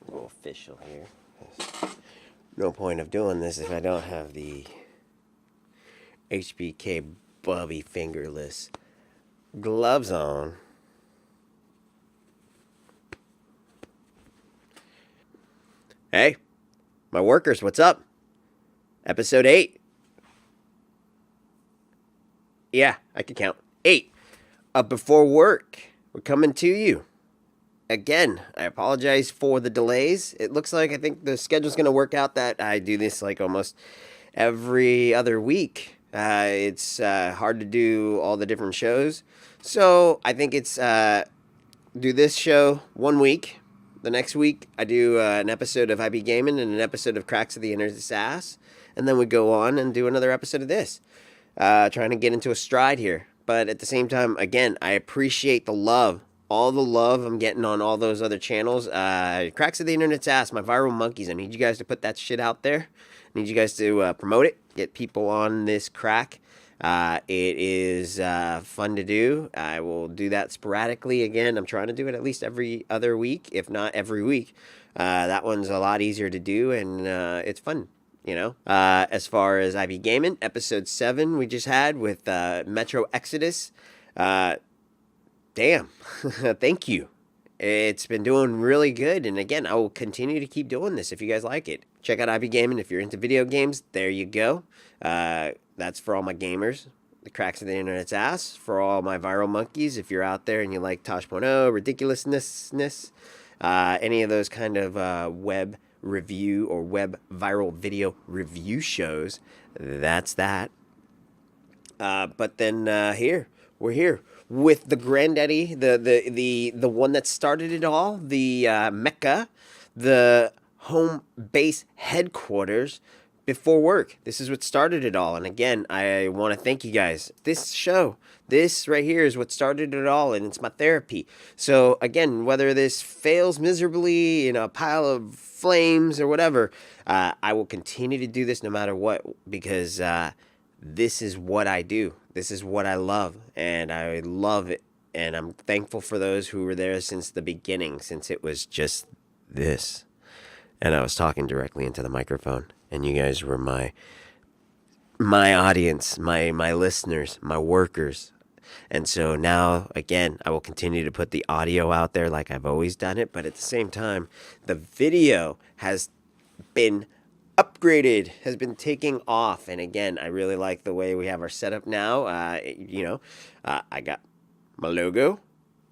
a little official here. No point of doing this if I don't have the hbkbubby fingerless gloves on. Hey, my workers, what's up? Episode 8. Yeah, I can count. 8. Up before work. We're coming to you. Again, I apologize for the delays. It looks like I think the schedule's going to work out that I do this like almost every other week. It's hard to do all the different shows. So I think it's do this show 1 week. The next week, I do an episode of IB Gaming and an episode of Cracks of the Internet's Ass. And then we go on and do another episode of this. Trying to get into a stride here. But at the same time, again, I appreciate the love. All the love I'm getting on all those other channels. Cracks of the Internet's Ass, my viral monkeys. I need you guys to put that shit out there. I need you guys to promote it. Get people on this crack. It is fun to do. I will do that sporadically again. I'm trying to do it at least every other week, if not every week. That one's a lot easier to do, and it's fun, you know. As far as IB Gaming, episode 7 we just had with Metro Exodus. Damn, thank you. It's been doing really good, and again, I will continue to keep doing this if you guys like it. Check out IB Gaming if you're into video games. There you go. That's for all my gamers. The Cracks of the Internet's Ass. For all my viral monkeys, if you're out there and you like Tosh.0, ridiculousness, any of those kind of web review or web viral video review shows, that's that. But then we're here with the granddaddy, the one that started it all, the Mecca, the home base headquarters before work. This is what started it all. And again, I want to thank you guys. This show, this right here is what started it all, and it's my therapy. So again, whether this fails miserably in a pile of flames or whatever, I will continue to do this no matter what, because this is what I do. This is what I love, and I love it. And I'm thankful for those who were there since the beginning, since it was just this. And I was talking directly into the microphone, and you guys were my audience, my listeners, my workers. And so now, again, I will continue to put the audio out there like I've always done it, but at the same time, the video has been upgraded, has been taking off. And again, I really like the way we have our setup now. I got my logo.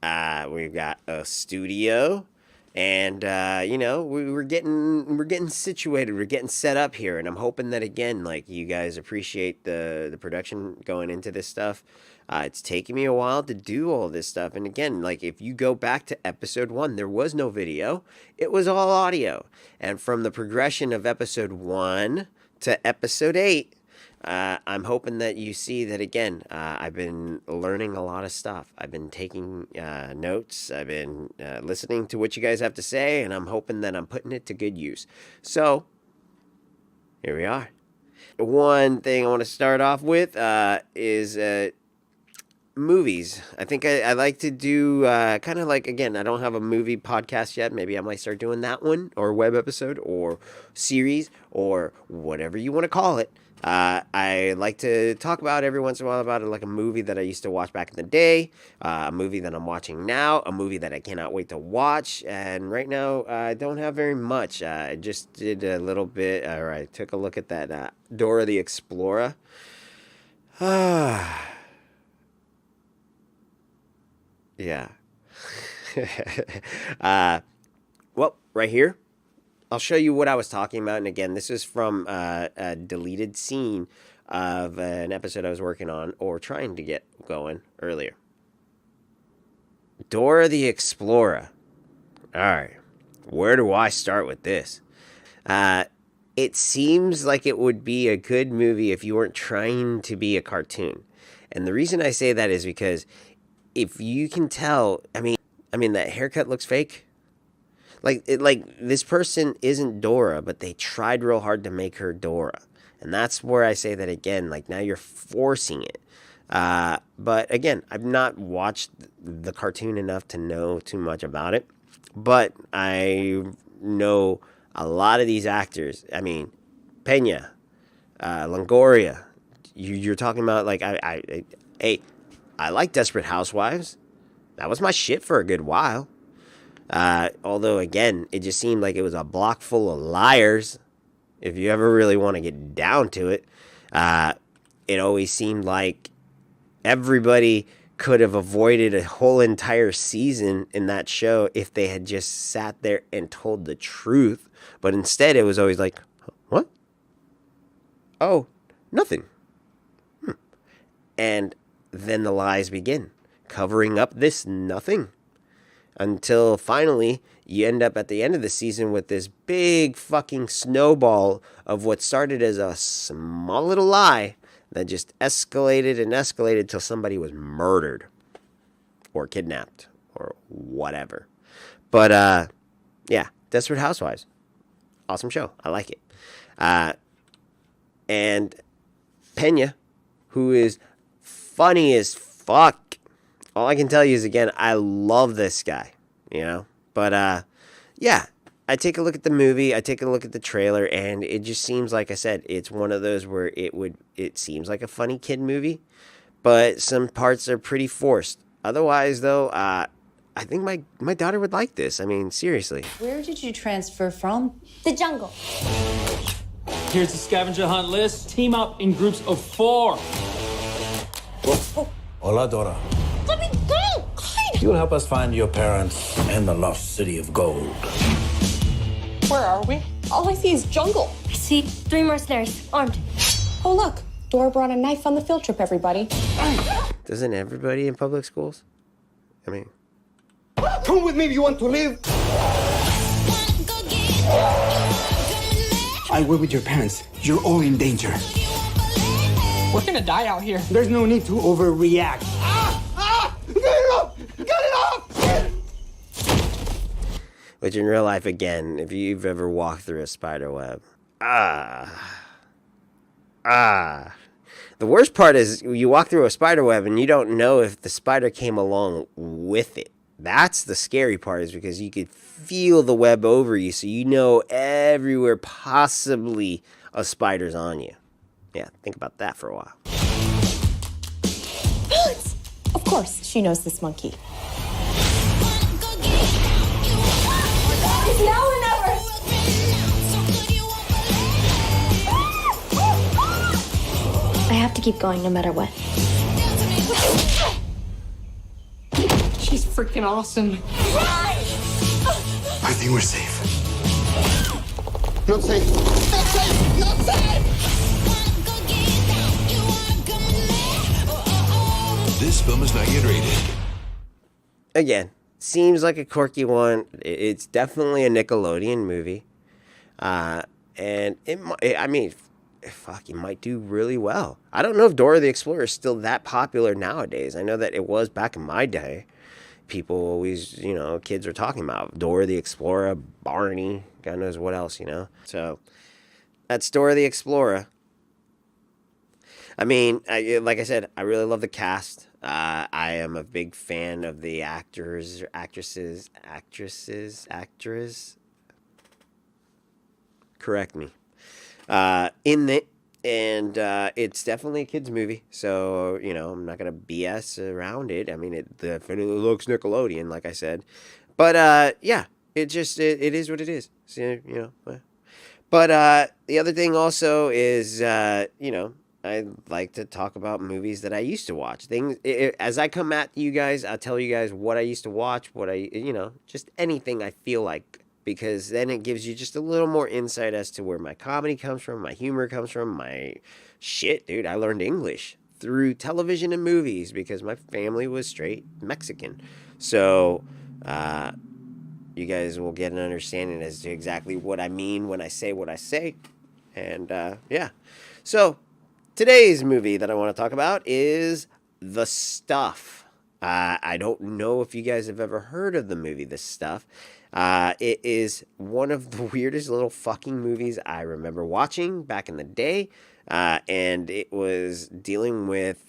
We've got a studio. And we're getting situated. We're getting set up here, and I'm hoping that again, like, you guys appreciate the production going into this stuff. It's taken me a while to do all this stuff, and again, like, if you go back to episode 1, there was no video; it was all audio. And from the progression of episode 1 to episode 8. I'm hoping that you see that again. I've been learning a lot of stuff. I've been taking notes. I've been listening to what you guys have to say, and I'm hoping that I'm putting it to good use. So, here we are. One thing I want to start off with is movies. I think I like to do kind of like, again, I don't have a movie podcast yet. Maybe I might start doing that one, or web episode, or series, or whatever you want to call it. I like to talk about every once in a while about it, like a movie that I used to watch back in the day, a movie that I'm watching now, a movie that I cannot wait to watch. And right now, I don't have very much. I just did a little bit, or I took a look at that Dora the Explorer. Yeah. Well, right here, I'll show you what I was talking about. And again, this is from a deleted scene of an episode I was working on or trying to get going earlier. Dora the Explorer. All right. Where do I start with this? It seems like it would be a good movie if you weren't trying to be a cartoon. And the reason I say that is because if you can tell, I mean that haircut looks fake. Like this person isn't Dora, but they tried real hard to make her Dora. And that's where I say that again, like, now you're forcing it. But again, I've not watched the cartoon enough to know too much about it. But I know a lot of these actors. I mean, Pena, Longoria. You're talking about, like, hey, I like Desperate Housewives. That was my shit for a good while. Although, again, it just seemed like it was a block full of liars. If you ever really want to get down to it, it always seemed like everybody could have avoided a whole entire season in that show if they had just sat there and told the truth. But instead, it was always like, what? Oh, nothing. And then the lies begin, covering up this nothing. Until finally, you end up at the end of the season with this big fucking snowball of what started as a small little lie that just escalated and escalated till somebody was murdered or kidnapped or whatever. But, yeah, Desperate Housewives. Awesome show. I like it. And Pena, who is funny as fuck. All I can tell you is, again, I love this guy, you know? But, yeah, I take a look at the movie, I take a look at the trailer, and it just seems, like I said, it's one of those where it seems like a funny kid movie, but some parts are pretty forced. Otherwise, though, I think my daughter would like this. I mean, seriously. Where did you transfer from? The jungle. Here's the scavenger hunt list. Team up in groups of 4. Hola, Dora. Let me go! God. You'll help us find your parents and the lost city of gold. Where are we? All I see is jungle. I see 3 mercenaries, armed. Oh, look. Dora brought a knife on the field trip, everybody. Doesn't everybody in public schools? I mean... Come with me if you want to live. I were with your parents. You're all in danger. We're gonna die out here. There's no need to overreact. Get it off! Get it off! Which in real life, again, if you've ever walked through a spider web, the worst part is you walk through a spider web and you don't know if the spider came along with it. That's the scary part, is because you could feel the web over you, so you know everywhere possibly a spider's on you. Yeah, think about that for a while. Of course, she knows this monkey. It's now or never. I have to keep going no matter what. She's freaking awesome. I think we're safe. Not safe. Not safe. Not safe. This film is not yet rated. Again, seems like a quirky one. It's definitely a Nickelodeon movie. And it might do really well. I don't know if Dora the Explorer is still that popular nowadays. I know that it was back in my day. People always, kids are talking about Dora the Explorer, Barney, God knows what else, So, that's Dora the Explorer. I mean, like I said, I really love the cast. I am a big fan of the actors. Correct me. In it. And it's definitely a kid's movie, so, I'm not going to BS around it. I mean, it definitely looks Nickelodeon, like I said. But, yeah, it is what it is. So, But the other thing also is, I like to talk about movies that I used to watch. As I come at you guys, I'll tell you guys what I used to watch, just anything I feel like. Because then it gives you just a little more insight as to where my comedy comes from, my humor comes from, my shit, dude. I learned English through television and movies because my family was straight Mexican. So, you guys will get an understanding as to exactly what I mean when I say what I say. And, yeah. So, today's movie that I want to talk about is The Stuff. I don't know if you guys have ever heard of the movie The Stuff. It is one of the weirdest little fucking movies I remember watching back in the day. And it was dealing with,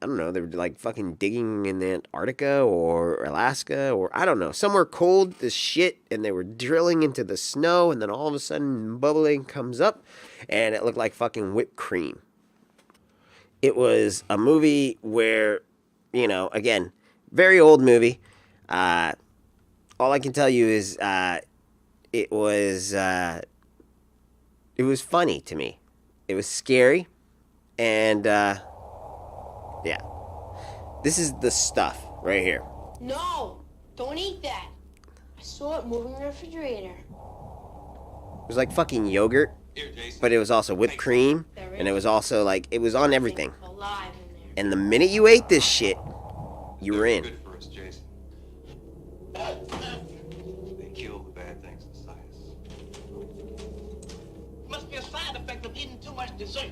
I don't know, they were like fucking digging in Antarctica or Alaska or I don't know, somewhere cold as shit, and they were drilling into the snow, and then all of a sudden bubbling comes up, and it looked like fucking whipped cream. It was a movie where, you know, again, very old movie. All I can tell you is it was funny to me. It was scary, and yeah, this is the stuff right here. No, don't eat that. I saw it moving in the refrigerator. It was like fucking yogurt, but it was also whipped cream, and it was also like, it was on everything. Alive in there. And the minute you ate this shit, you were in. Good for us, Jason. They kill the bad things inside us. Must be a side effect of eating too much dessert.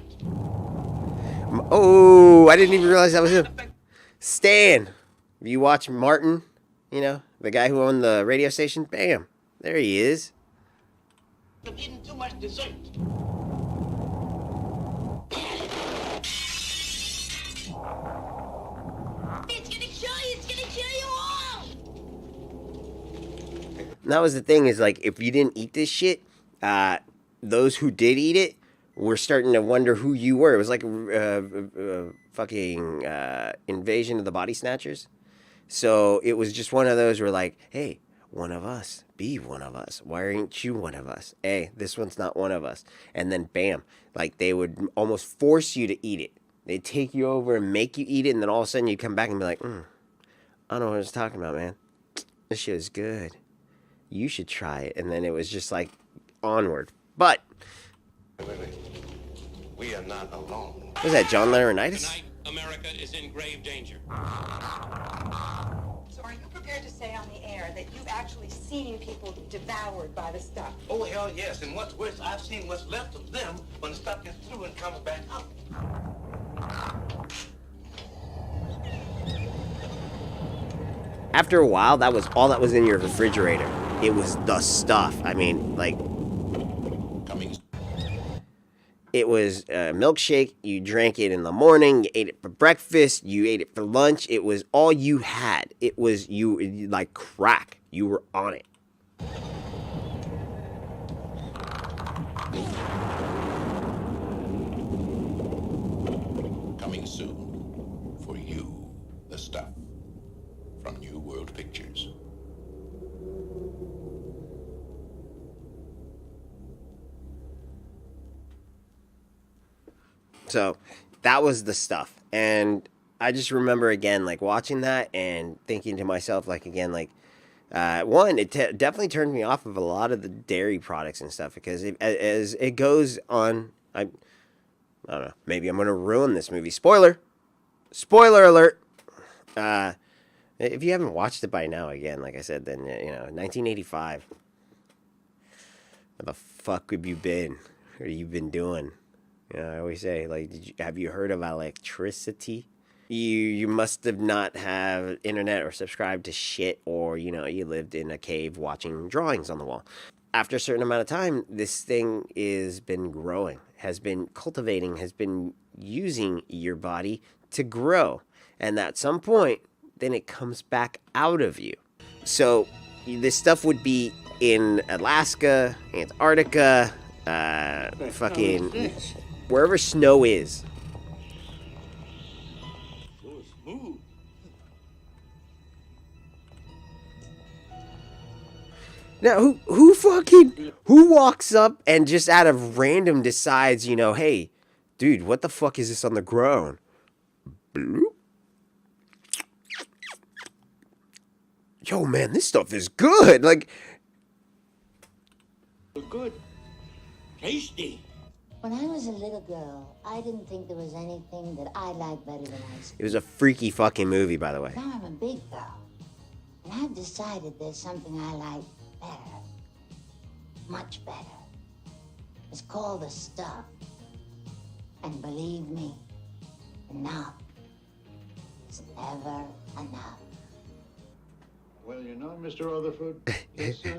Oh, I didn't even realize that was him. Stan. You watch Martin, you know, the guy who owned the radio station? Bam. There he is. Of eating too much dessert. It's gonna kill you! It's gonna kill you all! And that was the thing, is like, if you didn't eat this shit, those who did eat it were starting to wonder who you were. It was like a fucking invasion of the body snatchers. So it was just one of those where like, hey, one of us, be one of us. Why aren't you one of us? Hey, this one's not one of us. And then bam, like they would almost force you to eat it. They'd take you over and make you eat it, and then all of a sudden you'd come back and be like, I don't know what I was talking about, man. This shit is good. You should try it. And then it was just like onward. But Wait. We are not alone. what was that, John Laurinaitis? Tonight, America is in grave danger. So are you prepared to say on the air that you've actually seen people devoured by the stuff? Oh, hell yes. And what's worse, I've seen what's left of them when the stuff gets through and comes back up. After a while, that was all that was in your refrigerator. It was the stuff. I mean, like, it was a milkshake. You drank it in the morning. You ate it for breakfast. You ate it for lunch. It was all you had. It was you, like crack. You were on it. Coming soon for you, the stuff from New World Pictures. So that was the stuff. And I just remember, again, like watching that and thinking to myself, like, again, like, one, it definitely turned me off of a lot of the dairy products and stuff, because as it goes on, I don't know, maybe I'm going to ruin this movie. Spoiler alert. If you haven't watched it by now, again, like I said, then, you know, 1985. Where the fuck have you been? What have you been doing? You know, I always say, like, have you heard of electricity? You must have not have internet or subscribed to shit, or, you know, you lived in a cave watching drawings on the wall. After a certain amount of time, this thing has been growing, has been cultivating, has been using your body to grow. And at some point, then it comes back out of you. So this stuff would be in Alaska, Antarctica, fucking wherever snow is. So smooth. Now, who walks up and just out of random decides, you know, hey, dude, what the fuck is this on the ground? Bloop. Yo, man, this stuff is good. Like, Good. Tasty. When I was a little girl, I didn't think there was anything that I liked better than ice cream. it was a freaky fucking movie, by the way. Now I'm a big girl, and I've decided there's something I like better. Much better. It's called the stuff. And believe me, enough is never enough. Well, you know, Mr. Rutherford,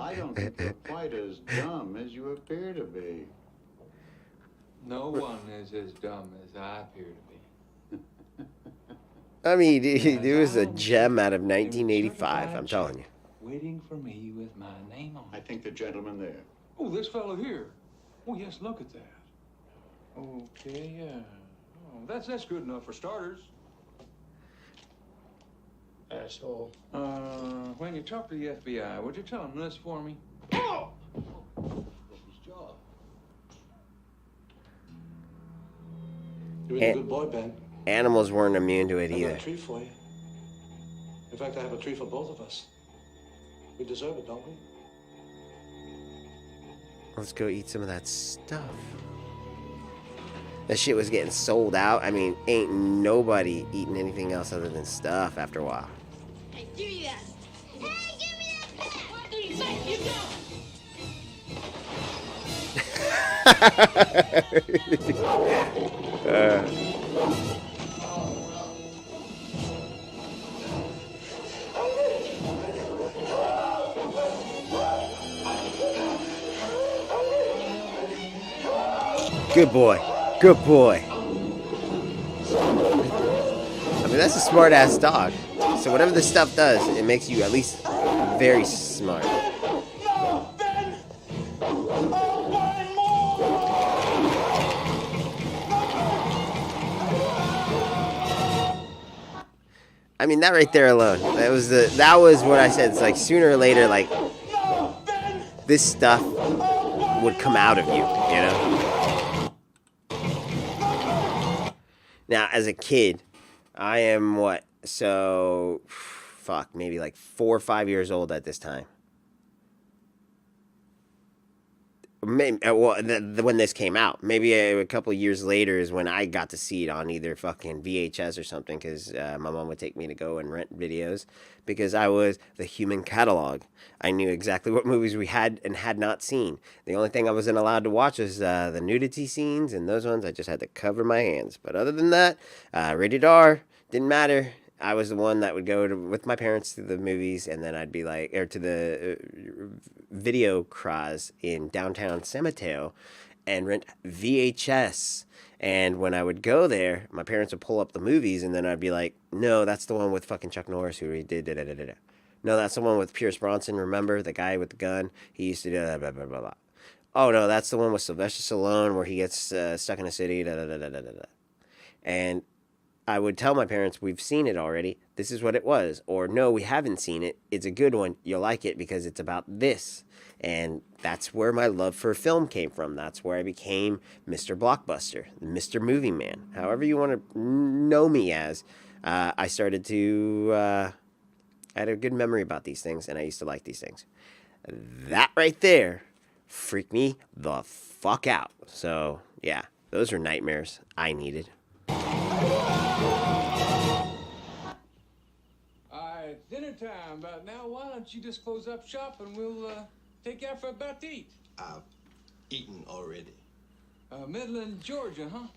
I don't think you're quite as dumb as you appear to be. No one is as dumb as I appear to be. I mean, dude, it was a gem out of 1985. I'm telling you. Waiting for me with my name on I think the gentleman there. Oh, this fellow here. Oh, yes, look at that. Okay, yeah. Oh, that's good enough for starters. Asshole. When you talk to the FBI, would you tell them this for me? You're a good boy, Ben. Animals weren't immune to it I got either. a treat for you. In fact, I have a treat for both of us. We deserve it, don't we? Let's go eat some of that stuff. That shit was getting sold out. I mean, ain't nobody eating anything else other than stuff after a while. Hey, give me that. Hey, give me that back. What do you think you Good boy. Good boy. I mean, that's a smart ass dog. So whatever this stuff does, it makes you at least very smart. I mean, that right there alone, that was what I said. It's like sooner or later, like this stuff would come out of you, you know? Now, as a kid, I am what? So, fuck, maybe like 4 or 5 years old at this time. Maybe, well, when this came out, maybe a couple of years later is when I got to see it on either fucking VHS or something, because my mom would take me to go and rent videos, because I was the human catalog. I knew exactly what movies we had and had not seen. The only thing I wasn't allowed to watch was the nudity scenes, and those ones I just had to cover my hands. But other than that, rated R, didn't matter. I was the one that would go with my parents to the movies, and then I'd be like, or to the video cras in downtown San Mateo and rent VHS. And when I would go there, my parents would pull up the movies, and then I'd be like, no, that's the one with fucking Chuck Norris who he did da-da-da-da-da. No, that's the one with Pierce Bronson, remember? The guy with the gun. He used to do blah, blah, blah, blah. Oh, no, that's the one with Sylvester Stallone where he gets stuck in a city, da-da-da-da-da-da. And I would tell my parents, we've seen it already. This is what it was. Or, no, we haven't seen it. It's a good one. You'll like it because it's about this. And that's where my love for film came from. That's where I became Mr. Blockbuster, Mr. Movie Man. However you want to know me as, I started to... I had a good memory about these things, and I used to like these things. That right there freaked me the fuck out. So, yeah, those are nightmares I needed. It's dinner time about now. Why don't you just close up shop and we'll take you out for a bite to eat? I've eaten already. Midland, Georgia, huh?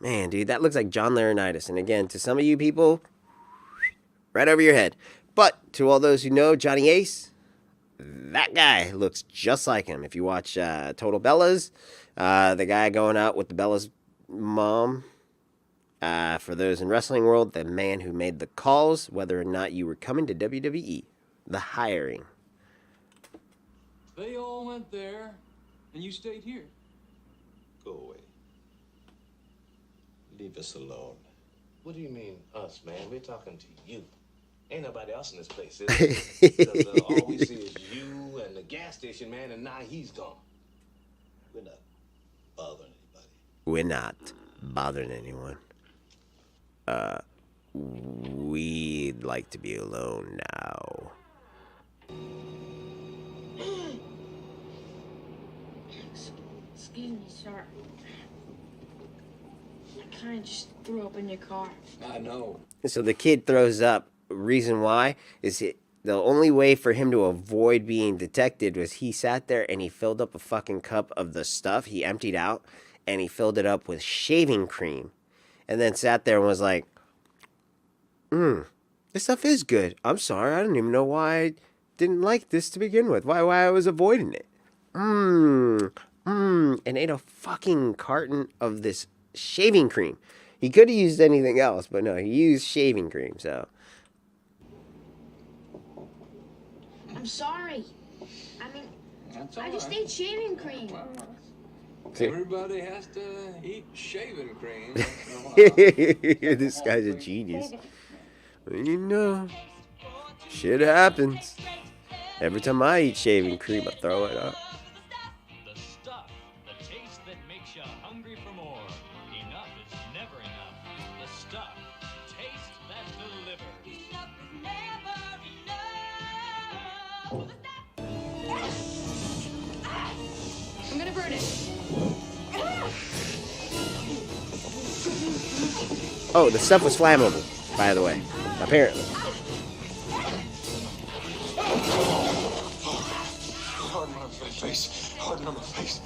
Man, dude, that looks like John Laurinaitis. And again, to some of you people, right over your head. But to all those who know Johnny Ace, that guy looks just like him. If you watch Total Bellas, the guy going out with the Bella's mom. For those in wrestling world, the man who made the calls, whether or not you were coming to WWE, the hiring. They all went there, and you stayed here. Go away. Leave us alone. What do you mean, us, man? We're talking to you. Ain't nobody else in this place, is there? Because all we see is you and the gas station, man, and now he's gone. We're not bothering anybody. We're not bothering anyone. We'd like to be alone now. Excuse me, sir. I kind of just threw up in your car. I know. So the kid throws up. Reason why is the only way for him to avoid being detected was he sat there and he filled up a fucking cup of the stuff he emptied out, and he filled it up with shaving cream, and then sat there and was like, this stuff is good. I'm sorry, I don't even know why I didn't like this to begin with. Why I was avoiding it. And ate a fucking carton of this shaving cream. He could have used anything else, but no, he used shaving cream, so. I'm sorry. I mean, I just ate shaving cream. Everybody has to eat shaving cream. This guy's a genius. You know, shit happens. Every time I eat shaving cream, I throw it up. The stuff, the taste that makes you hungry for more. Enough is never enough. The stuff, taste that delivers. Enough is never enough. I'm gonna burn it. Oh, the stuff was flammable, by the way. Apparently. Hard on my face. Hard on my face.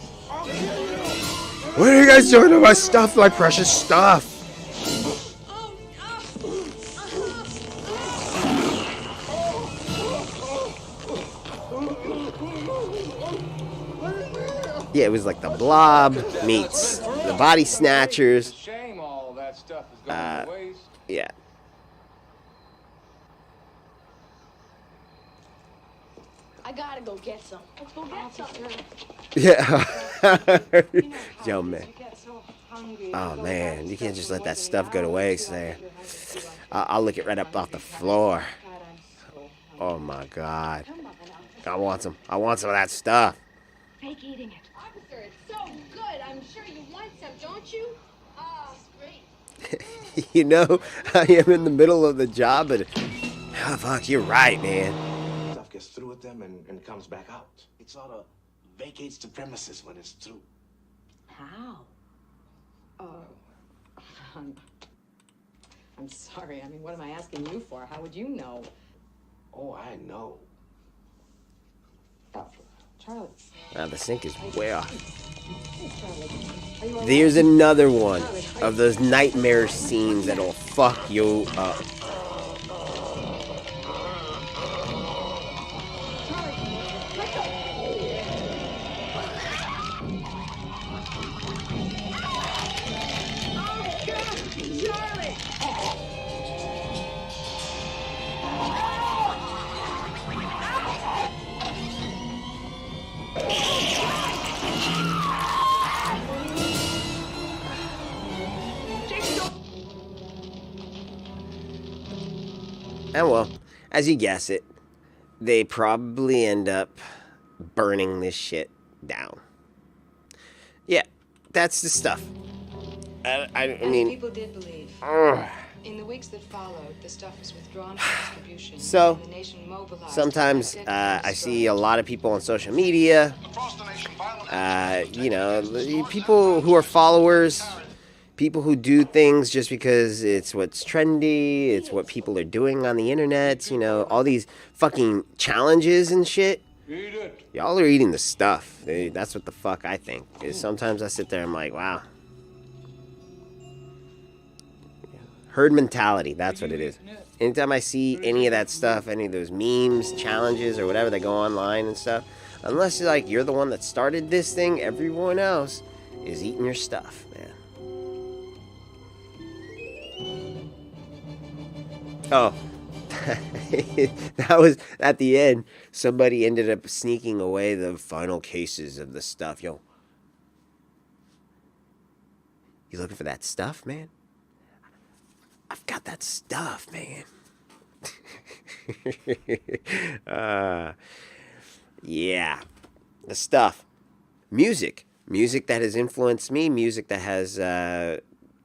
What are you guys doing to my stuff, my precious stuff? Yeah, it was like the Blob meets the Body Snatchers. Shame all that stuff is going to waste. Yeah. I gotta go get some. Let's go get some. Yeah. Yo, man. Oh, man. You can't just let that stuff go to waste there. I'll lick it right up off the floor. Oh, my God. I want some. I want some of that stuff. Fake eating it. Officer, it's so good. I'm sure you want some, don't you? It's great. You know, I am in the middle of the job, but... Oh, fuck, you're right, man. Stuff gets through with them and comes back out. It sort of vacates the premises when it's through. How? I'm sorry. I mean, what am I asking you for? How would you know? Oh, I know. Charlie. Wow, the sink is way off. There's another one of those nightmare scenes that'll fuck you up. And well, as you guess it, they probably end up burning this shit down. Yeah, that's the stuff. I mean... people did believe. In the weeks that followed, the stuff was withdrawn from distribution. So, and the nation mobilized. sometimes I see a lot of people on social media, you know, people who are followers, people who do things just because it's what's trendy, it's what people are doing on the internet, you know, all these fucking challenges and shit. Eat it. Y'all are eating the stuff. That's what the fuck I think. Is sometimes I sit there and I'm like, wow. Herd mentality, that's what it is. Anytime I see any of that stuff, any of those memes, challenges, or whatever that go online and stuff, unless like you're the one that started this thing, everyone else is eating your stuff, man. Oh, that was at the end. Somebody ended up sneaking away the final cases of the stuff. Yo, you looking for that stuff, man? I've got that stuff, man. Yeah, the stuff. Music that has influenced me. Music that has,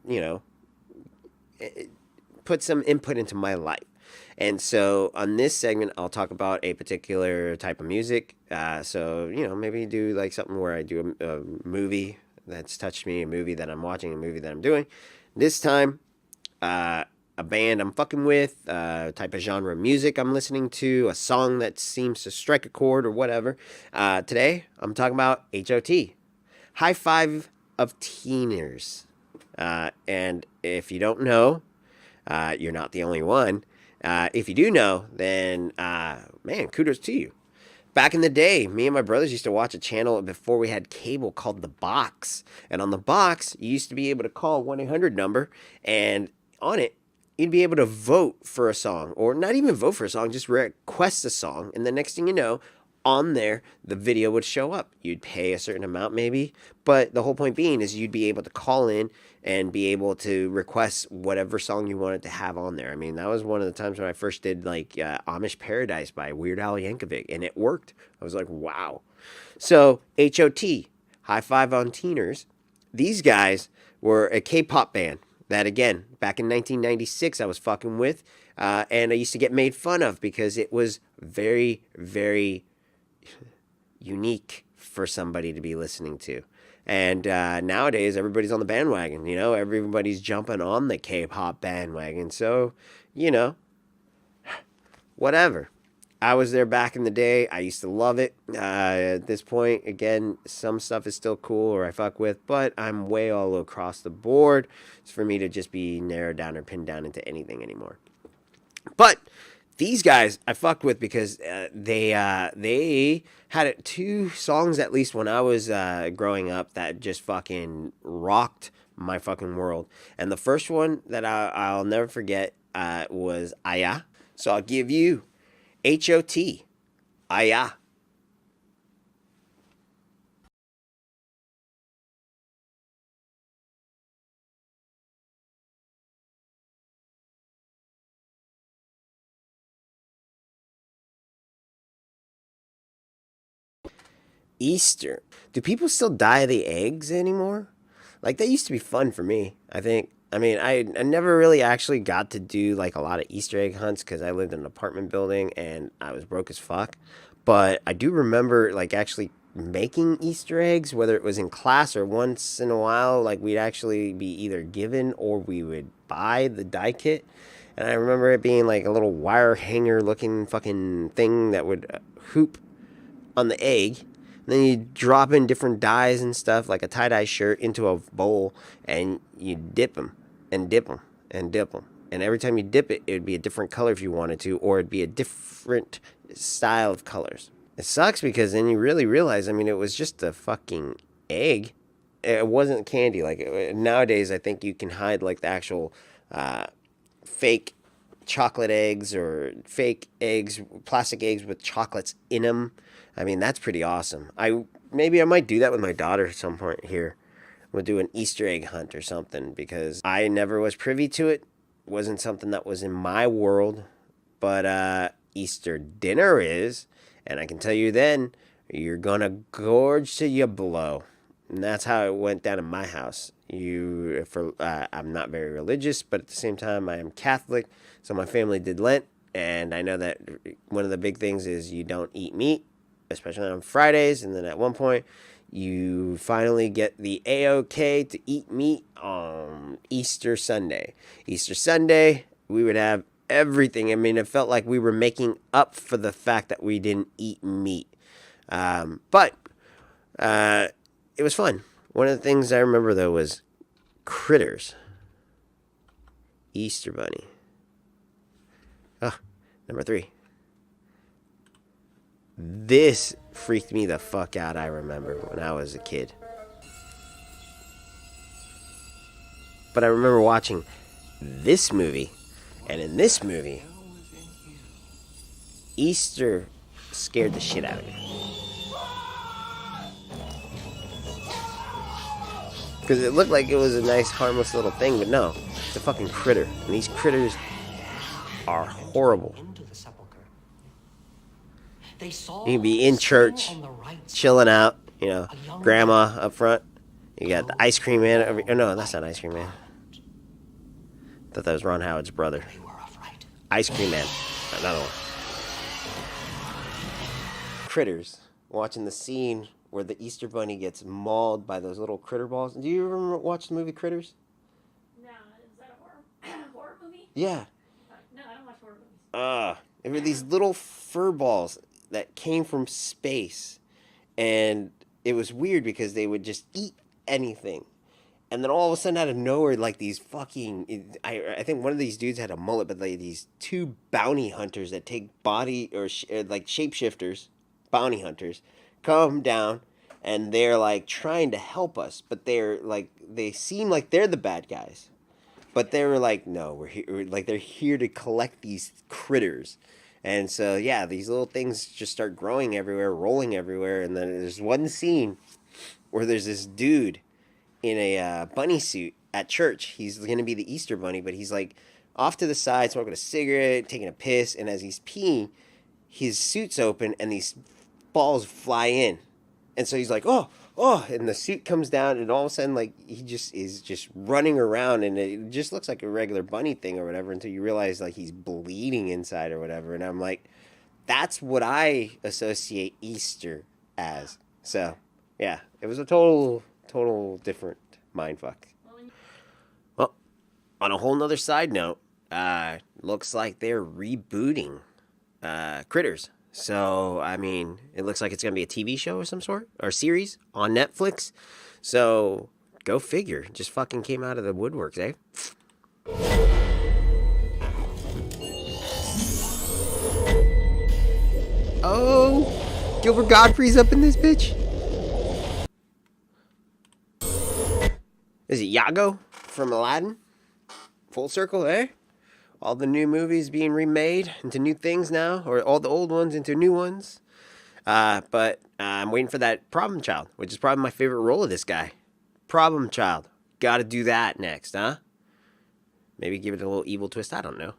you know, put some input into my life. And so on this segment, I'll talk about a particular type of music. So, you know, maybe do like something where I do a movie that's touched me, a movie that I'm watching, a movie that I'm doing. This time, a band I'm fucking with, type of genre of music I'm listening to, a song that seems to strike a chord or whatever. Today, I'm talking about H.O.T. Highfive of Teeners. And if you don't know, you're not the only one. If you do know, then, man, kudos to you. back in the day, me and my brothers used to watch a channel before we had cable called The Box. And on The Box, you used to be able to call a 1-800 number, and on it, you'd be able to vote for a song, or not even vote for a song, just request a song. And the next thing you know, on there, the video would show up. You'd pay a certain amount maybe, but the whole point being is you'd be able to call in and be able to request whatever song you wanted to have on there. I mean, that was one of the times when I first did like Amish Paradise by Weird Al Yankovic, and it worked. I was like, wow. So H.O.T, Highfive on Teeners, these guys were a K-pop band that, again, back in 1996 I was fucking with, and I used to get made fun of because it was very, very unique for somebody to be listening to. And nowadays, everybody's on the bandwagon, you know? Everybody's jumping on the K-pop bandwagon. So, you know, whatever. I was there back in the day. I used to love it. At this point, again, some stuff is still cool or I fuck with, but I'm way all across the board. It's for me to just be narrowed down or pinned down into anything anymore. But these guys I fucked with because they had 2 songs at least when I was growing up that just fucking rocked my fucking world. And the first one that I'll never forget was Aya. So I'll give you H.O.T, Aya. Easter. Do people still dye the eggs anymore? Like, that used to be fun for me, I think. I mean, I never really actually got to do, like, a lot of Easter egg hunts because I lived in an apartment building and I was broke as fuck. But I do remember, like, actually making Easter eggs, whether it was in class or once in a while, like, we'd actually be either given or we would buy the dye kit. And I remember it being, like, a little wire hanger looking fucking thing that would hoop on the egg. Then you drop in different dyes and stuff, like a tie-dye shirt, into a bowl, and you dip them, and dip them, and dip them. And every time you dip it, it would be a different color if you wanted to, or it'd be a different style of colors. It sucks because then you really realize, I mean, it was just a fucking egg. It wasn't candy. Like, nowadays, I think you can hide, like, the actual fake chocolate eggs or fake eggs, plastic eggs with chocolates in them. I mean, that's pretty awesome. Maybe I might do that with my daughter at some point here. We'll do an Easter egg hunt or something because I never was privy to it. It wasn't something that was in my world. But Easter dinner is. And I can tell you then, you're going to gorge till you blow. And that's how it went down in my house. I'm not very religious, but at the same time, I am Catholic. So my family did Lent. And I know that one of the big things is you don't eat meat, especially on Fridays. And then at one point, you finally get the A-OK to eat meat on Easter Sunday. Easter Sunday, we would have everything. I mean, it felt like we were making up for the fact that we didn't eat meat. But it was fun. One of the things I remember, though, was critters. Easter Bunny. Number 3. This freaked me the fuck out, I remember, when I was a kid. But I remember watching this movie, and in this movie, Easter scared the shit out of me. Because it looked like it was a nice, harmless little thing, but no, it's a fucking critter. And these critters are horrible. You can be in church, chilling out, you know, grandma up front. You got the ice cream man over. Oh, no, that's not ice cream man. I thought that was Ron Howard's brother. Ice cream man. Another one. Critters. Watching the scene where the Easter Bunny gets mauled by those little critter balls. Do you ever watch the movie Critters? No, is that a horror movie? Yeah. No, I don't watch horror movies. There were these little fur balls that came from space, and it was weird because they would just eat anything, and then all of a sudden out of nowhere, like these fucking I think one of these dudes had a mullet, but like these 2 bounty hunters that take body or like shapeshifters, bounty hunters, come down, and they're like trying to help us, but they're like they seem like they're the bad guys, but they were like, no, we're here, like they're here to collect these critters. And so, yeah, these little things just start growing everywhere, rolling everywhere. And then there's one scene where there's this dude in a bunny suit at church. He's going to be the Easter bunny, but he's like off to the side, smoking a cigarette, taking a piss. And as he's peeing, his suit's open and these balls fly in. And so he's like, oh, and the suit comes down, and all of a sudden, like, he just is just running around, and it just looks like a regular bunny thing or whatever until you realize, like, he's bleeding inside or whatever. And I'm like, that's what I associate Easter as. So, yeah, it was a total different mindfuck. Well, on a whole nother side note, looks like they're rebooting Critters. So, I mean, it looks like it's going to be a TV show of some sort, or series on Netflix. So, go figure. Just fucking came out of the woodworks, eh? Oh, Gilbert Gottfried's up in this bitch. Is it Iago from Aladdin? Full circle, eh? All the new movies being remade into new things now, or all the old ones into new ones. But I'm waiting for that Problem Child, which is probably my favorite role of this guy. Problem Child. Got to do that next, huh? Maybe give it a little evil twist. I don't know.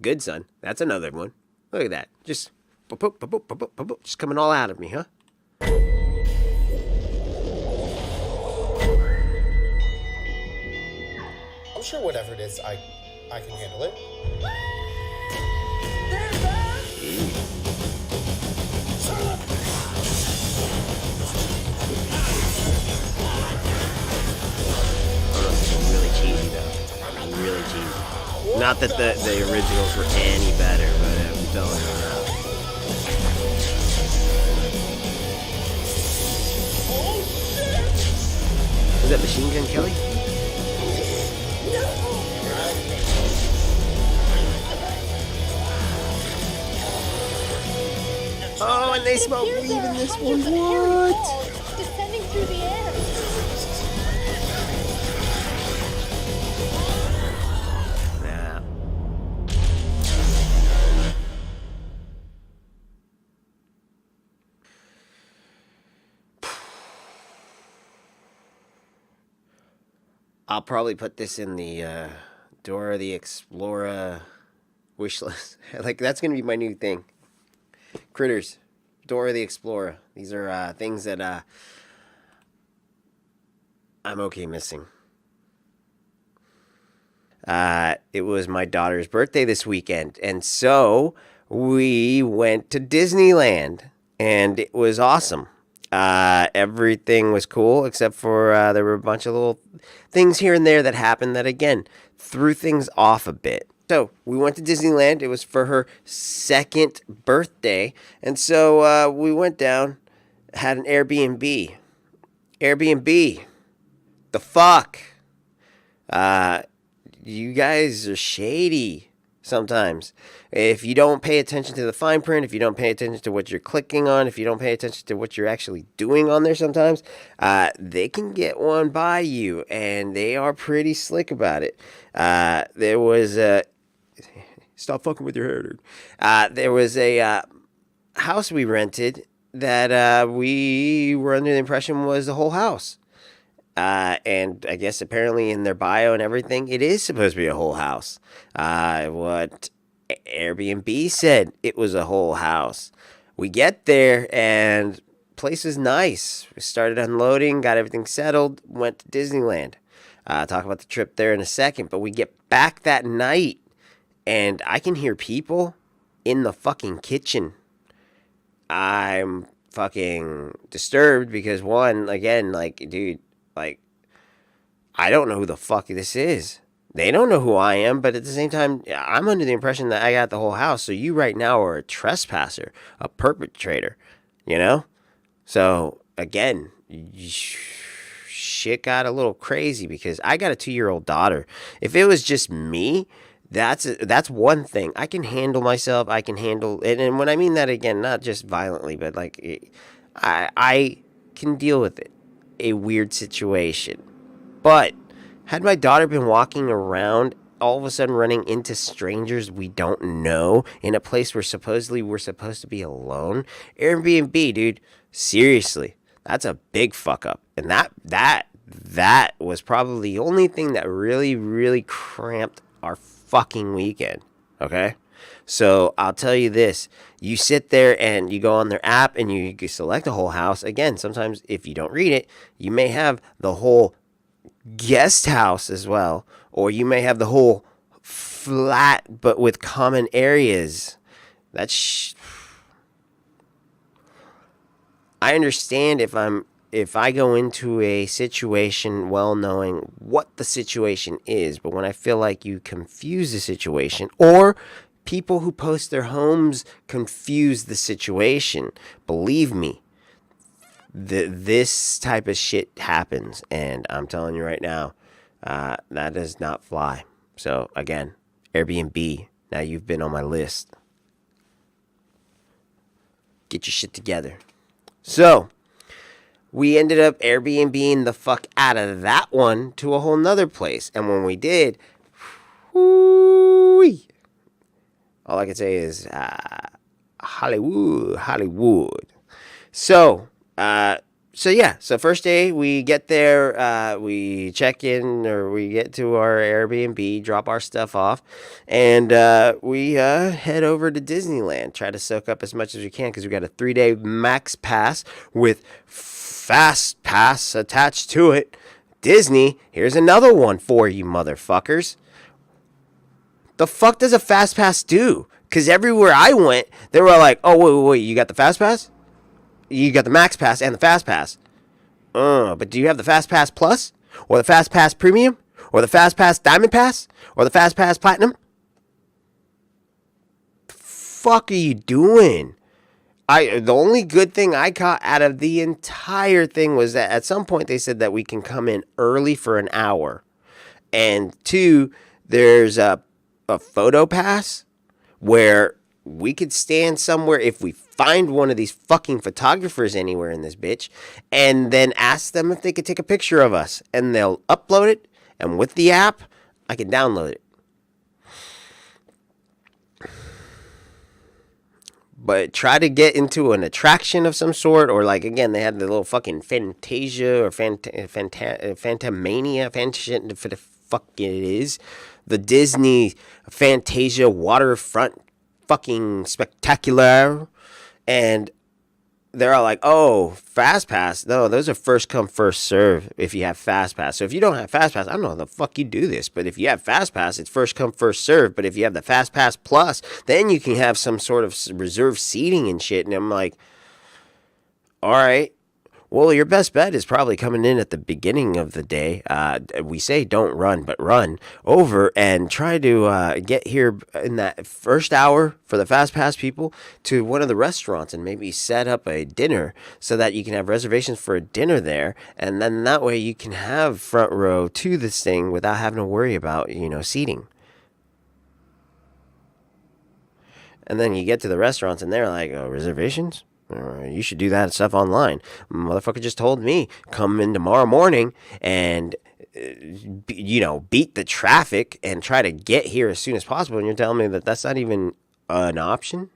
Good Son. That's another one. Look at that. Just coming all out of me, huh? I'm sure whatever it is, I can handle it. Really cheesy though. Really cheesy. Not that the originals were any better, but I'm telling you now. Was that Machine Gun Kelly? Oh, and they smell weed in this one. What? Descending through the air. Nah. I'll probably put this in the Dora the Explorer wish list. Like, that's going to be my new thing. Critters. Dora the Explorer. These are things that I'm okay missing. It was my daughter's birthday this weekend, and so we went to Disneyland, and it was awesome. Everything was cool, except for there were a bunch of little things here and there that happened that, again, threw things off a bit. So we went to Disneyland. It was for her 2nd birthday. And so we went down, had an Airbnb. Airbnb. The fuck? You guys are shady sometimes. If you don't pay attention to the fine print, if you don't pay attention to what you're clicking on, if you don't pay attention to what you're actually doing on there sometimes, they can get one by you. And they are pretty slick about it. There was a... Stop fucking with your hair, dude. There was a house we rented that we were under the impression was the whole house. And I guess apparently in their bio and everything, it is supposed to be a whole house. What Airbnb said, it was a whole house. We get there and place is nice. We started unloading, got everything settled, went to Disneyland. Talk about the trip there in a second, but we get back that night. And I can hear people in the fucking kitchen. I'm fucking disturbed because, one, again, like, dude, like, I don't know who the fuck this is. They don't know who I am, but at the same time, I'm under the impression that I got the whole house. So you right now are a trespasser, a perpetrator, you know? So, again, shit got a little crazy because I got a 2-year-old daughter. If it was just me, That's one thing. I can handle myself. I can handle it. And when I mean that, again, not just violently, but like I can deal with it. A weird situation. But had my daughter been walking around, all of a sudden running into strangers we don't know in a place where supposedly we're supposed to be alone, Airbnb, dude, seriously, that's a big fuck up. And that was probably the only thing that really, really cramped our fucking weekend. Okay? So I'll tell you this. You sit there and you go on their app and you select a whole house. Again, sometimes if you don't read it, you may have the whole guest house as well. Or you may have the whole flat but with common areas. I understand if I go into a situation well knowing what the situation is, but when I feel like you confuse the situation, or people who post their homes confuse the situation, believe me, this type of shit happens, and I'm telling you right now, that does not fly. So again, Airbnb, now you've been on my list. Get your shit together. So we ended up Airbnb-ing the fuck out of that one to a whole nother place. And when we did, whoo-wee, all I can say is Hollywood. So first day we get there, we check in, or we get to our Airbnb, drop our stuff off, and we head over to Disneyland. Try to soak up as much as we can because we got a 3-day max pass with fast pass attached to it. Disney, here's another one for you motherfuckers. The fuck does a fast pass do? Because everywhere I went, they were like, oh, wait, you got the fast pass? You got the max pass and the fast pass. But do you have the fast pass plus? Or the fast pass premium? Or the fast pass diamond pass? Or the fast pass platinum? The fuck are you doing? The only good thing I caught out of the entire thing was that at some point they said that we can come in early for an hour. And 2, there's a photo pass where we could stand somewhere if we find one of these fucking photographers anywhere in this bitch, and then ask them if they could take a picture of us, and they'll upload it, and with the app, I can download it. But try to get into an attraction of some sort, or like, again, they had the little fucking Fantasia or Phantomania, for the fuck it is, the Disney Fantasia waterfront fucking spectacular, and they're all like, oh, fast pass. No, those are first come first serve if you have fast pass. So if you don't have fast pass, I don't know how the fuck you do this, but if you have fast pass, it's first come first serve. But if you have the fast pass plus, then you can have some sort of reserved seating and shit. And I'm like, all right, well, your best bet is probably coming in at the beginning of the day. We say don't run, but run over and try to get here in that first hour for the Fast Pass people to one of the restaurants and maybe set up a dinner so that you can have reservations for a dinner there. And then that way you can have front row to this thing without having to worry about, seating. And then you get to the restaurants and they're like, oh, reservations? You should do that stuff online. Motherfucker just told me, come in tomorrow morning and, beat the traffic and try to get here as soon as possible. And you're telling me that that's not even an option?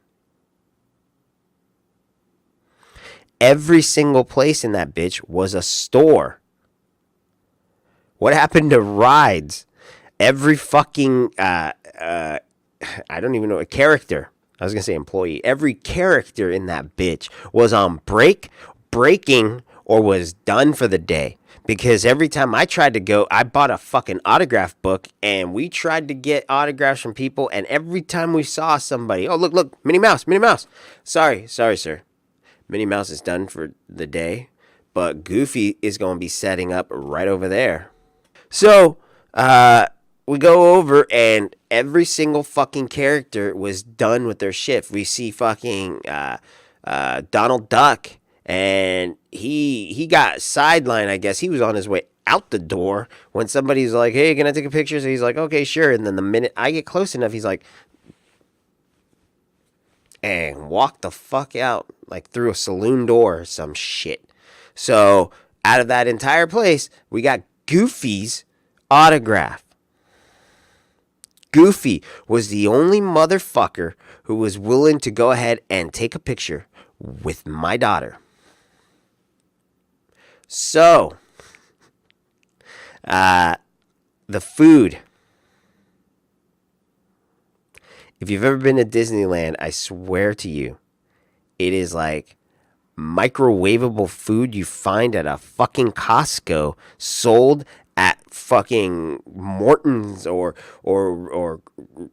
Every single place in that bitch was a store. What happened to rides? Every fucking, I don't even know, a character. I was going to say employee. Every character in that bitch was on breaking, or was done for the day. Because every time I tried to go, I bought a fucking autograph book, and we tried to get autographs from people, and every time we saw somebody, oh, look, Minnie Mouse. Sorry, sir. Minnie Mouse is done for the day, but Goofy is going to be setting up right over there. So, we go over and every single fucking character was done with their shift. We see fucking Donald Duck, and he got sidelined, I guess. He was on his way out the door when somebody's like, hey, can I take a picture? So he's like, okay, sure. And then the minute I get close enough, he's like, and walk the fuck out, like through a saloon door or some shit. So out of that entire place, we got Goofy's autograph. Goofy was the only motherfucker who was willing to go ahead and take a picture with my daughter. So, the food. If you've ever been to Disneyland, I swear to you, it is like microwavable food you find at a fucking Costco sold at fucking Morton's or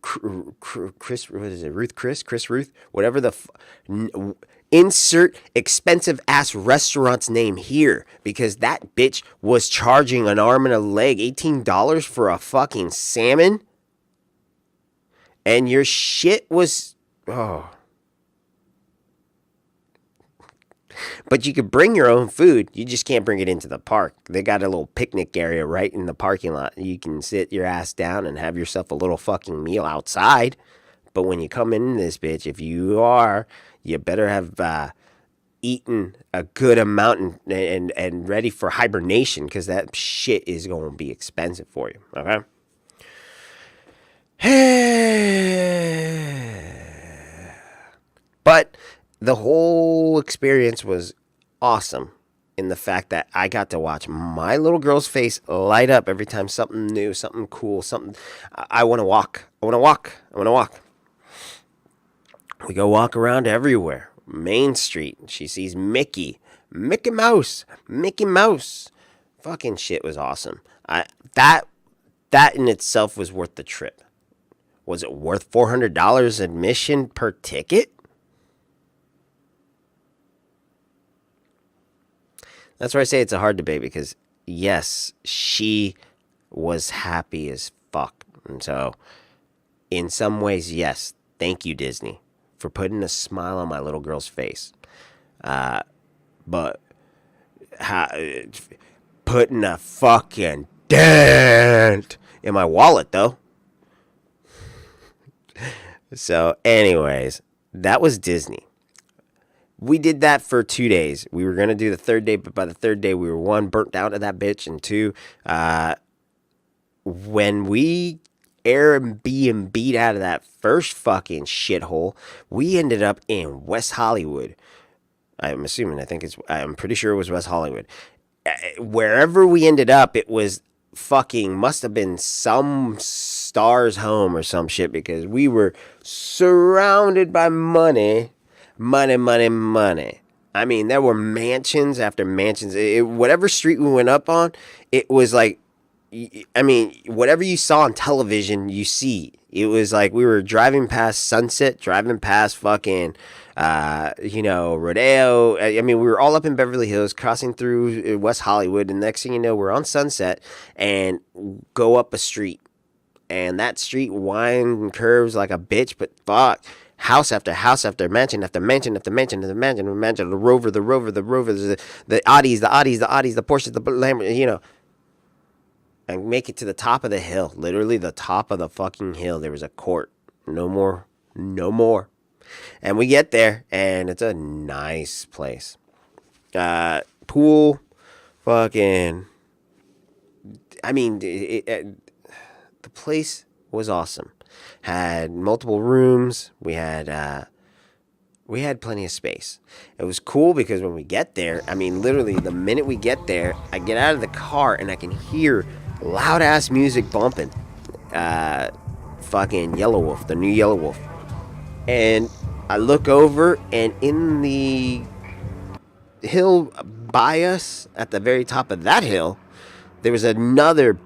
Chris, what is it? Chris Ruth, whatever the insert expensive ass restaurant's name here, because that bitch was charging an arm and a leg $18 for a fucking salmon, and your shit was But you could bring your own food. You just can't bring it into the park. They got a little picnic area right in the parking lot. You can sit your ass down and have yourself a little fucking meal outside. But when you come in this bitch, if you are, you better have eaten a good amount and ready for hibernation, because that shit is going to be expensive for you. Okay? But the whole experience was awesome in the fact that I got to watch my little girl's face light up every time something new, something cool, something. I want to walk. I want to walk. I want to walk. We go walk around everywhere. Main Street. She sees Mickey Mouse. Fucking shit was awesome. That in itself was worth the trip. Was it worth $400 admission per ticket? That's where I say it's a hard debate, because yes, she was happy as fuck. And so in some ways, yes, thank you, Disney, for putting a smile on my little girl's face. But putting a fucking dent in my wallet, though. So anyways, that was Disney. We did that for 2 days. We were going to do the third day, but by the third day, we were, one, burnt out of that bitch, and two, when we AirBnB'd out of that first fucking shithole, we ended up in West Hollywood. I'm pretty sure it was West Hollywood. Wherever we ended up, it was fucking, must have been some star's home or some shit, because we were surrounded by money. Money. I mean, there were mansions after mansions. Whatever street we went up on, it was like, I mean, whatever you saw on television, you see. It was like we were driving past Sunset, driving past fucking, Rodeo. I mean, we were all up in Beverly Hills, crossing through West Hollywood, and next thing you know, we're on Sunset and go up a street. And that street winds and curves like a bitch, but fuck. House after house after mansion after mansion after mansion after mansion, the Rovers, the Audis, the Porsches, the Lamborghini, and make it to the top of the hill. Literally the top of the fucking hill. There was a court. No more. And we get there, and it's a nice place. Pool, fucking. I mean, the place was awesome. Had multiple rooms. We had plenty of space. It was cool because when we get there, I mean, literally the minute we get there, I get out of the car and I can hear loud ass music bumping. Fucking Yellow Wolf, the new Yellow Wolf. And I look over, and in the hill by us, at the very top of that hill, there was another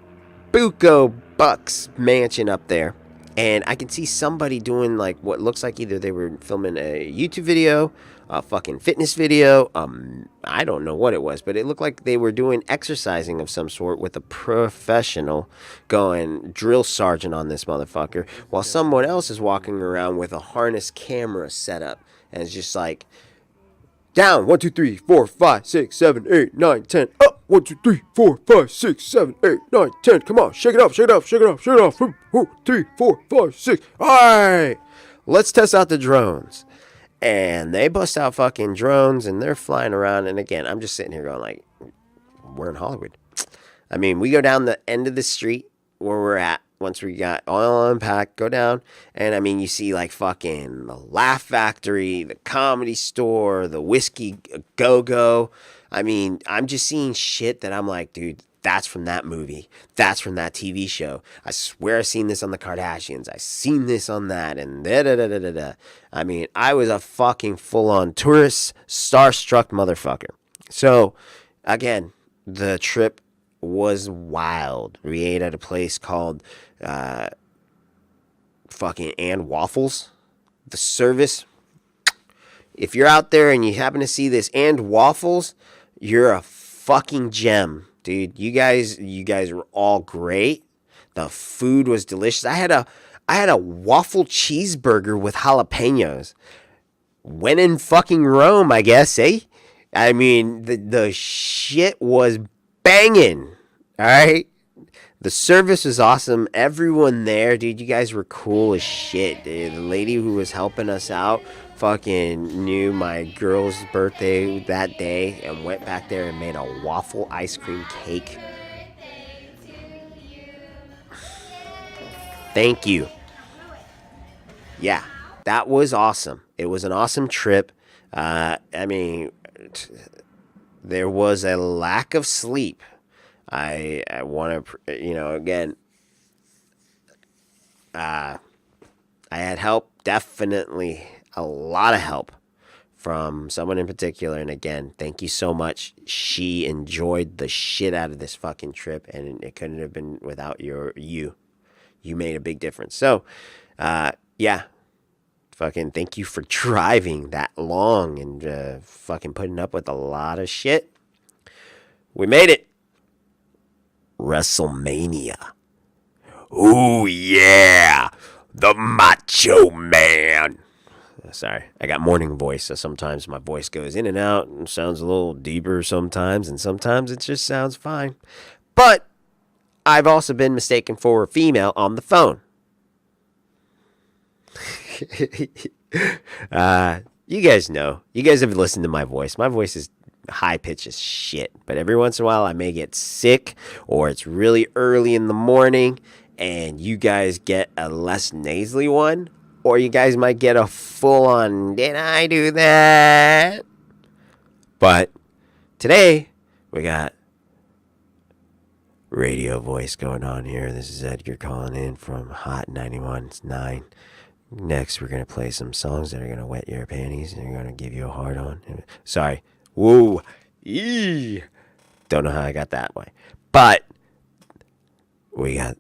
Buco Bucks mansion up there. And I can see somebody doing like what looks like either they were filming a YouTube video, a fucking fitness video. I don't know what it was, but it looked like they were doing exercising of some sort with a professional going drill sergeant on this motherfucker, while someone else is walking around with a harness camera set up. And it's just like, down, 1, 2, 3, 4, 5, 6, 7, 8, 9, 10, up. 1, 2, 3, 4, 5, 6, 7, 8, 9, 10. Come on, shake it off, shake it off, shake it off, shake it off. 1, 2, 3, 4, 5, 6. All right, let's test out the drones. And they bust out fucking drones, and they're flying around. And again, I'm just sitting here going like, we're in Hollywood. I mean, we go down the end of the street where we're at. Once we got all unpacked, go down, and I mean, you see like fucking the Laugh Factory, the Comedy Store, the Whiskey Go-Go. I mean, I'm just seeing shit that I'm like, dude, that's from that movie. That's from that TV show. I swear I've seen this on the Kardashians. I've seen this on that, and da-da-da-da-da-da. I mean, I was a fucking full-on tourist, starstruck motherfucker. So, again, the trip was wild. We ate at a place called fucking and Waffles. The service, if you're out there and you happen to see this and Waffles, you're a fucking gem, dude. You guys were all great. The food was delicious. I had a waffle cheeseburger with jalapenos. When in fucking Rome, I guess, eh? I mean, the shit was banging. All right. The service was awesome. Everyone there, dude, you guys were cool as shit, dude. The lady who was helping us out fucking knew my girl's birthday that day and went back there and made a waffle ice cream cake. Thank you. Yeah, that was awesome. It was an awesome trip. I mean, there was a lack of sleep. I want to, you know, again, I had help, definitely a lot of help from someone in particular. And again, thank you so much. She enjoyed the shit out of this fucking trip, and it couldn't have been without you. You made a big difference. So, yeah, fucking thank you for driving that long and fucking putting up with a lot of shit. We made it. Wrestlemania. Ooh, yeah. The Macho Man. Sorry, I got morning voice, so sometimes my voice goes in and out and sounds a little deeper sometimes, and sometimes it just sounds fine. But I've also been mistaken for a female on the phone. You guys know. You guys have listened to my voice. My voice is high pitch as shit, but every once in a while I may get sick, or it's really early in the morning and you guys get a less nasally one, or you guys might get a full-on did I do that. But today we got radio voice going on here. This is Edgar calling in from Hot 91.9. Next we're gonna play some songs that are gonna wet your panties and are gonna give you a hard on. Sorry. Whoa. Eee. Don't know how I got that way. But we got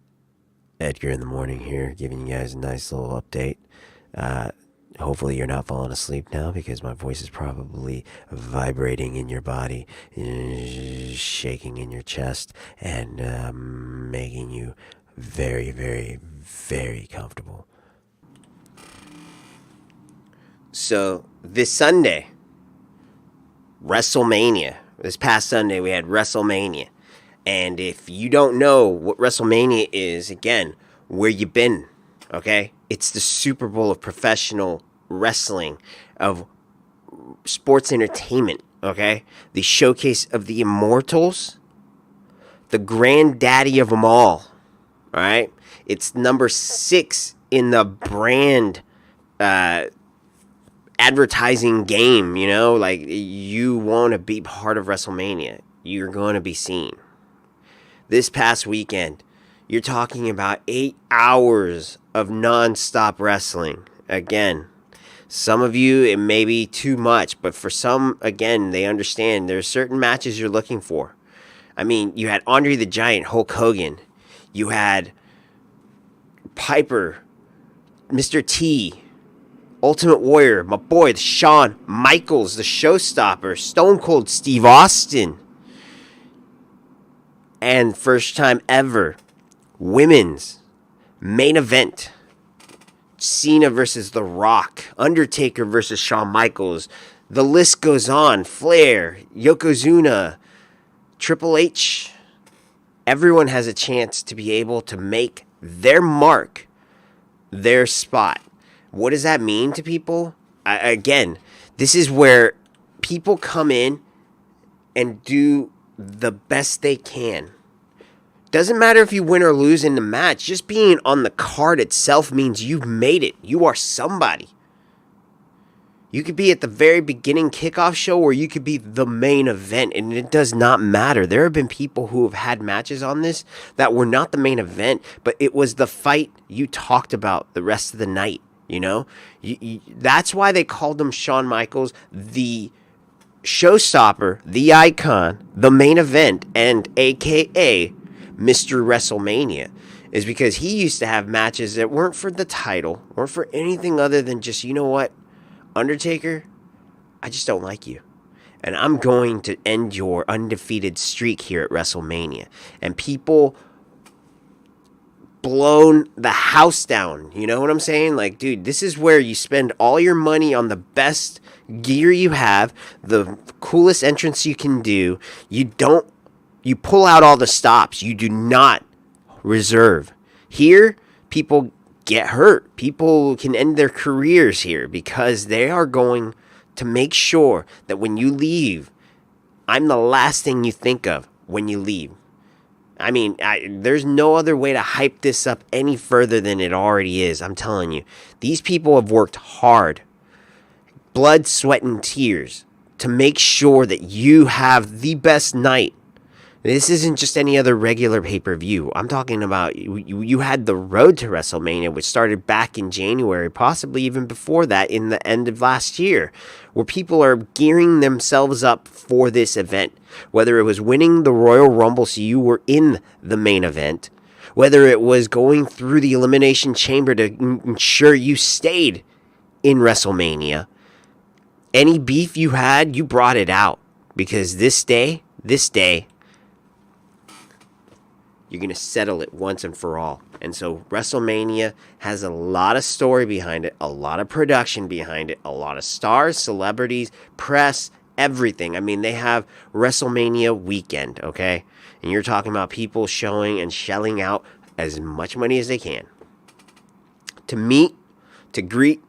Edgar in the morning here giving you guys a nice little update. Hopefully you're not falling asleep now, because my voice is probably vibrating in your body, shaking in your chest, and making you very, very, very comfortable. So this Sunday, Wrestlemania. This past Sunday, we had Wrestlemania. And if you don't know what Wrestlemania is, again, where you been, okay? It's the Super Bowl of professional wrestling, of sports entertainment, okay? The showcase of the immortals, the granddaddy of them all right? It's number 6 in the brand advertising game, you know? Like, you want to be part of WrestleMania. You're going to be seen. This past weekend, you're talking about 8 hours of non-stop wrestling. Again, some of you, it may be too much, but for some, again, they understand there are certain matches you're looking for. I mean, you had Andre the Giant, Hulk Hogan. You had Piper, Mr. T, Ultimate Warrior, my boy, Shawn Michaels, the Showstopper, Stone Cold Steve Austin. And first time ever, women's main event. Cena versus The Rock. Undertaker versus Shawn Michaels. The list goes on. Flair, Yokozuna, Triple H, everyone has a chance to be able to make their mark, their spot. What does that mean to people? Again, this is where people come in and do the best they can. Doesn't matter if you win or lose in the match. Just being on the card itself means you've made it. You are somebody. You could be at the very beginning kickoff show, or you could be the main event, and it does not matter. There have been people who have had matches on this that were not the main event, but it was the fight you talked about the rest of the night, you know? That's why they called him Shawn Michaels, the showstopper, the icon, the main event, and AKA Mr. WrestleMania, is because he used to have matches that weren't for the title, weren't for anything other than just, you know what? Undertaker, I just don't like you. And I'm going to end your undefeated streak here at WrestleMania. And people blown the house down. You know what I'm saying? Like, dude, this is where you spend all your money on the best gear you have, the coolest entrance you can do. You pull out all the stops. You do not reserve. Here, people get hurt. People can end their careers here because they are going to make sure that when you leave, I'm the last thing you think of when you leave. I mean, there's no other way to hype this up any further than it already is. I'm telling you, these people have worked hard, blood, sweat, and tears to make sure that you have the best night. This isn't just any other regular pay-per-view. I'm talking about you had the road to WrestleMania, which started back in January, possibly even before that in the end of last year, where people are gearing themselves up for this event. Whether it was winning the Royal Rumble so you were in the main event, whether it was going through the Elimination Chamber to ensure you stayed in WrestleMania, any beef you had, you brought it out. Because this day, you're going to settle it once and for all. And so WrestleMania has a lot of story behind it, a lot of production behind it, a lot of stars, celebrities, press, everything. I mean, they have WrestleMania weekend, okay? And you're talking about people showing and shelling out as much money as they can to meet, to greet,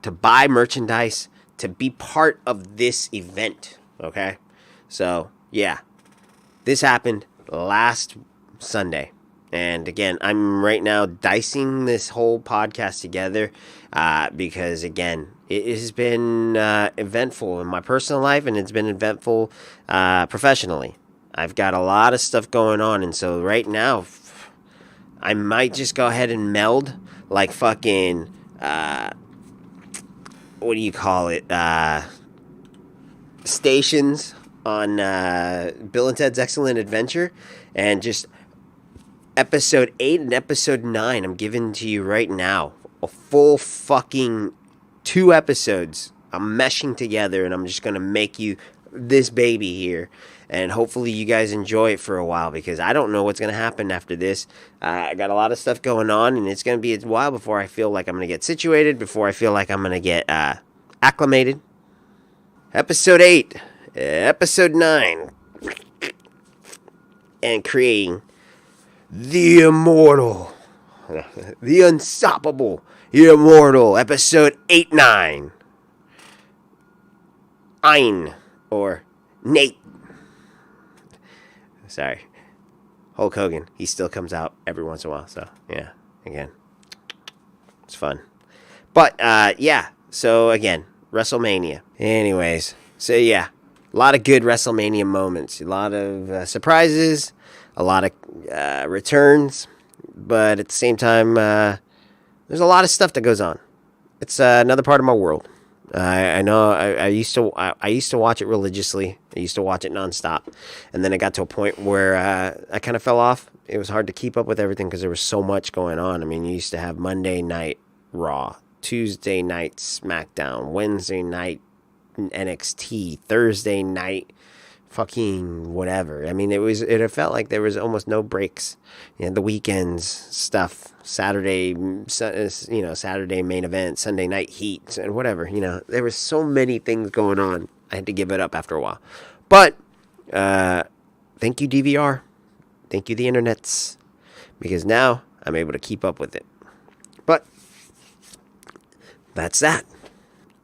to buy merchandise, to be part of this event, okay? So, yeah. This happened last Sunday. And again, I'm right now dicing this whole podcast together because, again, it has been eventful in my personal life, and it's been eventful professionally. I've got a lot of stuff going on, and so right now, I might just go ahead and meld like fucking, what do you call it, stations on Bill and Ted's Excellent Adventure, and just episode 8 and episode 9 I'm giving to you right now. A full fucking 2 episodes I'm meshing together, and I'm just going to make you this baby here. And hopefully you guys enjoy it for a while, because I don't know what's going to happen after this. I got a lot of stuff going on, and it's going to be a while before I feel like I'm going to get situated, before I feel like I'm going to get acclimated. Episode 8, episode 9, and creating the immortal, the unstoppable, immortal, episode 8-9. Ein, or Nate. Sorry. Hulk Hogan. He still comes out every once in a while, so, yeah, again, it's fun. But, yeah, so, again, WrestleMania. Anyways, so, yeah, a lot of good WrestleMania moments, a lot of surprises, a lot of returns, but at the same time, there's a lot of stuff that goes on. It's another part of my world. I know I used to watch it religiously. I used to watch it nonstop, and then it got to a point where I kind of fell off. It was hard to keep up with everything because there was so much going on. I mean, you used to have Monday night Raw, Tuesday night SmackDown, Wednesday night NXT, Thursday night fucking whatever. I mean, it felt like there was almost no breaks. You know, the weekends stuff, Saturday main event, Sunday night heat, and whatever. You know, there was so many things going on. I had to give it up after a while. But thank you, DVR. Thank you, the internets. Because now I'm able to keep up with it. But that's that.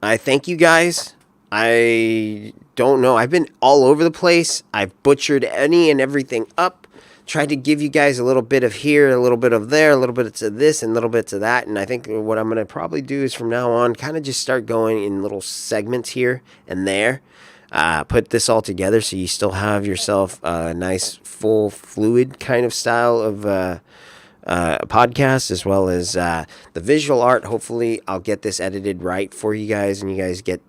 I thank you guys. I don't know. I've been all over the place. I've butchered any and everything up. Tried to give you guys a little bit of here, a little bit of there, a little bit of this, and a little bit of that. And I think what I'm going to probably do is from now on kind of just start going in little segments here and there. Put this all together so you still have yourself a nice, full, fluid kind of style of podcast, as well as the visual art. Hopefully, I'll get this edited right for you guys, and you guys get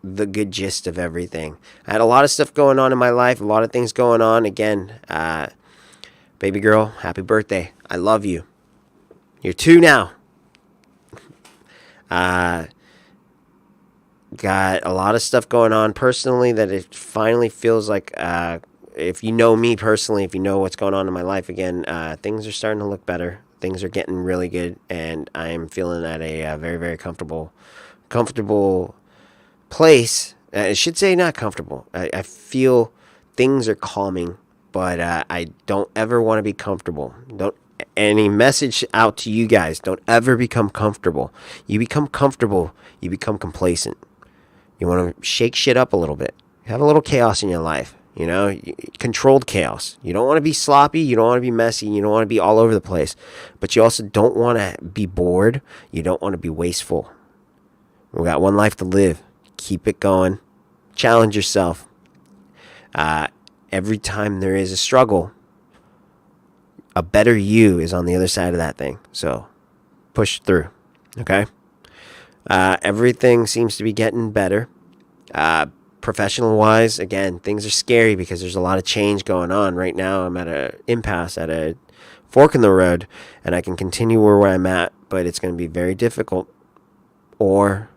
the good gist of everything. I had a lot of stuff going on in my life, a lot of things going on. Again, baby girl, happy birthday. I love you. You're 2 now. Got a lot of stuff going on personally that it finally feels like, if you know me personally, if you know what's going on in my life, again, things are starting to look better. Things are getting really good, and I'm feeling at a very, very comfortable place. I should say not comfortable. I feel things are calming, but I don't ever want to be comfortable. Any message out to you guys, don't ever become comfortable. You become comfortable, you become complacent. You want to shake shit up a little bit. Have a little chaos in your life, you know, controlled chaos. You don't want to be sloppy, you don't want to be messy, you don't want to be all over the place, but you also don't want to be bored. You don't want to be wasteful. We got one life to live. Keep it going. Challenge yourself. Every time there is a struggle, a better you is on the other side of that thing. So push through. Okay. Everything seems to be getting better. Professional wise, again, things are scary because there's a lot of change going on right now. I'm at an impasse, at a fork in the road, and I can continue where I'm at, but it's going to be very difficult, or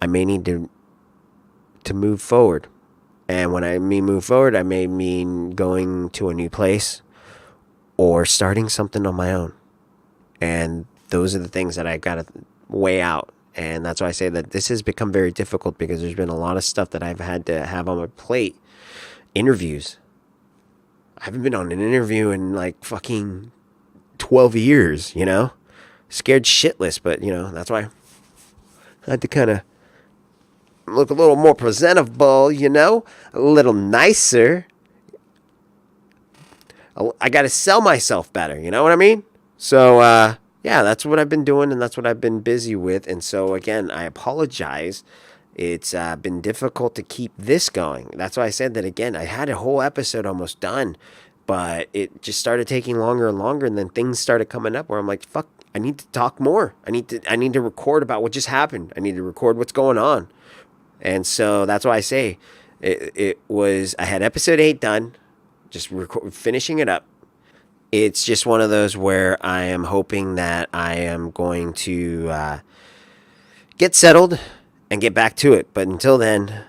I may need to move forward. And when I mean move forward, I may mean going to a new place or starting something on my own. And those are the things that I got to weigh out. And that's why I say that this has become very difficult, because there's been a lot of stuff that I've had to have on my plate. Interviews. I haven't been on an interview in like fucking 12 years, you know? Scared shitless, but, you know, that's why I had to kind of look a little more presentable, you know? A little nicer. I got to sell myself better, you know what I mean? So, yeah, that's what I've been doing, and that's what I've been busy with. And so, again, I apologize. It's been difficult to keep this going. That's why I said that, again, I had a whole episode almost done, but it just started taking longer and longer, and then things started coming up where I'm like, fuck, I need to talk more. I need to record about what just happened. I need to record what's going on. And so that's why I say I had episode 8 done, just finishing it up. It's just one of those where I am hoping that I am going to get settled and get back to it. But until then,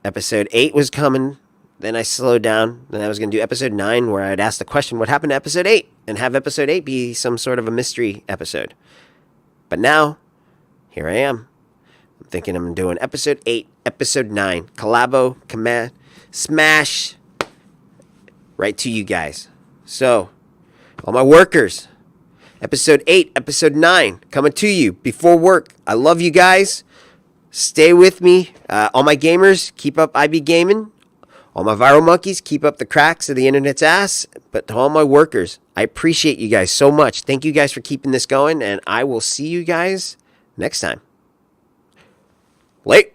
episode 8 was coming. Then I slowed down. Then I was going to do episode 9, where I'd ask the question, what happened to episode 8? And have episode 8 be some sort of a mystery episode. But now, here I am. I'm thinking I'm doing episode 8, episode 9. Collabo, command, smash, right to you guys. So, all my workers, episode 8, episode 9, coming to you before work. I love you guys. Stay with me. All my gamers, keep up IB gaming. All my viral monkeys, keep up the cracks of the internet's ass. But to all my workers, I appreciate you guys so much. Thank you guys for keeping this going, and I will see you guys next time. Late.